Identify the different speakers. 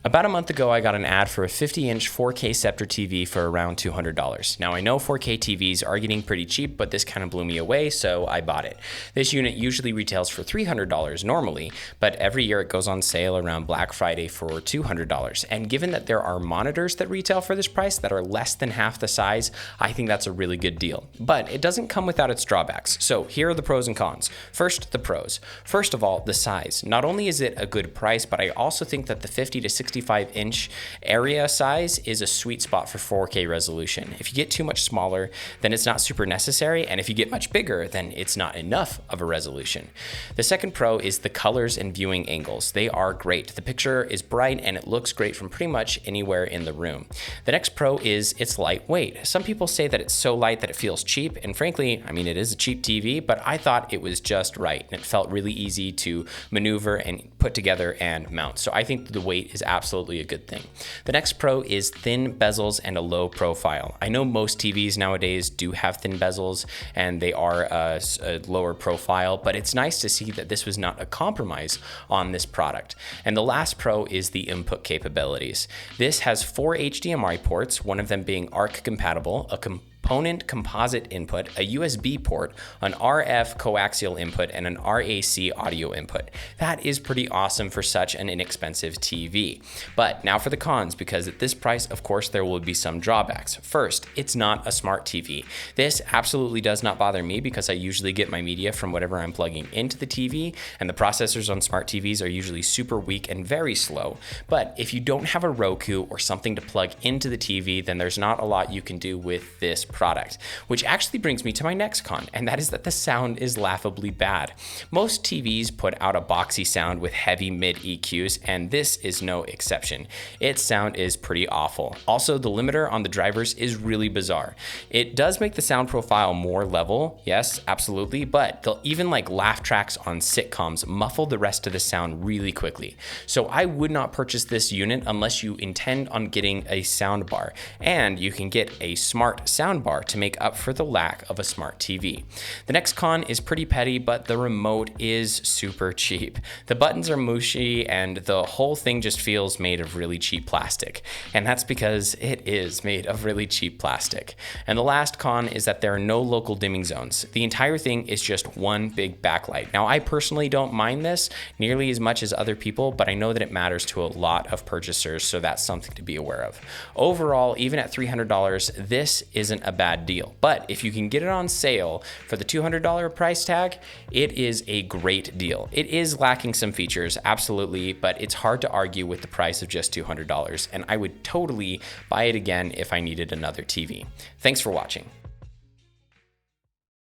Speaker 1: About a month ago, I got an ad for a 50-inch 4K Sceptre TV for around $200. Now, I know 4K TVs are getting pretty cheap, but this kind of blew me away, so I bought it. This unit usually retails for $300 normally, but every year it goes on sale around Black Friday for $200. And given that there are monitors that retail for this price that are less than half the size, I think that's a really good deal. But it doesn't come without its drawbacks. So here are the pros and cons. First, the pros. First of all, the size. Not only is it a good price, but I also think that the 50 to 65-inch area size is a sweet spot for 4K resolution. If you get too much smaller, then it's not super necessary, and if you get much bigger, then it's not enough of a resolution. The second pro is the colors and viewing angles. They are great. The picture is bright and it looks great from pretty much anywhere in the room. The next pro is it's lightweight. Some people say that it's so light that it feels cheap, and frankly, I mean, it is a cheap TV, but I thought it was just right, and it felt really easy to maneuver and put together and mount. So I think the weight is absolutely a good thing. The next pro is thin bezels and a low profile. I know most TVs nowadays do have thin bezels and they are a lower profile, but it's nice to see that this was not a compromise on this product. And the last pro is the input capabilities. This has 4 HDMI ports, one of them being ARC compatible, a component composite input, a USB port, an RF coaxial input, and an RAC audio input. That is pretty awesome for such an inexpensive TV. But now for the cons, because at this price, of course, there will be some drawbacks. First, it's not a smart TV. This absolutely does not bother me because I usually get my media from whatever I'm plugging into the TV, and the processors on smart TVs are usually super weak and very slow. But if you don't have a Roku or something to plug into the TV, then there's not a lot you can do with this product, which actually brings me to my next con, and that is that the sound is laughably bad. Most TVs put out a boxy sound with heavy mid EQs, and this is no exception. Its sound is pretty awful. Also, the limiter on the drivers is really bizarre. It does make the sound profile more level, yes, absolutely, but they'll even like laugh tracks on sitcoms muffle the rest of the sound really quickly. So I would not purchase this unit unless you intend on getting a sound bar, and you can get a smart sound bar to make up for the lack of a smart TV. The next con is pretty petty, but the remote is super cheap. The buttons are mushy and the whole thing just feels made of really cheap plastic. And that's because it is made of really cheap plastic. And the last con is that there are no local dimming zones. The entire thing is just one big backlight. Now, I personally don't mind this nearly as much as other people, but I know that it matters to a lot of purchasers, so that's something to be aware of. Overall, even at $300, this isn't a bad deal. But if you can get it on sale for the $200 price tag, it is a great deal. It is lacking some features, absolutely, but it's hard to argue with the price of just $200, and I would totally buy it again if I needed another TV. Thanks for watching.